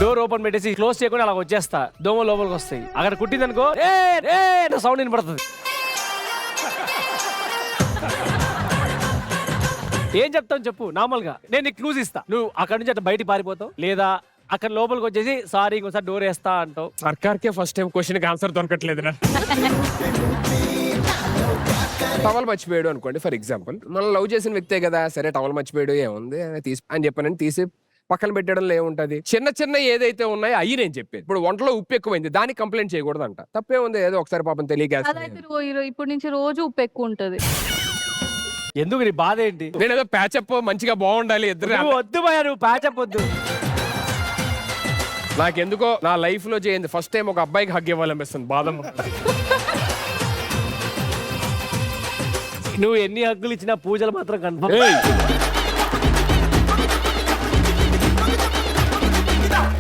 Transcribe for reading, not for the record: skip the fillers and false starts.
Door open పెట్టేసి close చేయకుండా అలా వచ్చేస్తా, దోమ లోపలికి వస్తాయి. అక్కడ కుట్టిందనుకో సౌండ్ వినపడుతుంది. ఏం చెప్తాను చెప్పు? నార్మల్ గా నేను నీకు క్లూజ్ ఇస్తా, నువ్వు అక్కడ నుంచి అట్లా బయటికి పారిపోతావు, లేదా అక్కడ లోపలికి వచ్చేసి సారీ ఇంకోసారి డోర్ వేస్తా అంటావు. సర్కార్కే ఫస్ట్ టైం క్వశ్చన్ కి ఆన్సర్ దొరకట్లేదు. టవల్ మర్చిపోయాడు అనుకోండి ఫర్ ఎగ్జాంపుల్, మనం లవ్ చేసిన వ్యక్తే కదా, సరే టవల్ మర్చిపోయాడు ఏముంది తీసి అని చెప్పానని తీసి పక్కన పెట్టడంలో ఏముంటది. చిన్న చిన్న ఏదైతే ఉన్నాయో అయ్యి నేను చెప్పేది. ఇప్పుడు వంటలో ఉప్పు ఎక్కువైంది, దానికి కంప్లైంట్ చేయకూడదు అంట. తప్పే ఉంది, ఏదో ఒకసారి పాపం తెలియక. ఇప్పుడు నుంచి రోజు ఉప్పు ఎక్కువ ఉంటది. ఎందుకు నీ బాధ ఏంటి? నేను ఏదో ప్యాచప్ మంచిగా బాగుండాలి ఇద్దరు. వద్దు భయ, నువ్వు ప్యాచప్ వద్దు. నాకెందుకో నా లైఫ్ లో చేయింది ఫస్ట్ టైం ఒక అబ్బాయికి హగ్ ఇవ్వాలనిపిస్తుంది. బాధ. నువ్వు ఎన్ని హగ్గులు ఇచ్చినా పూజలు మాత్రం కన్ఫర్మ్.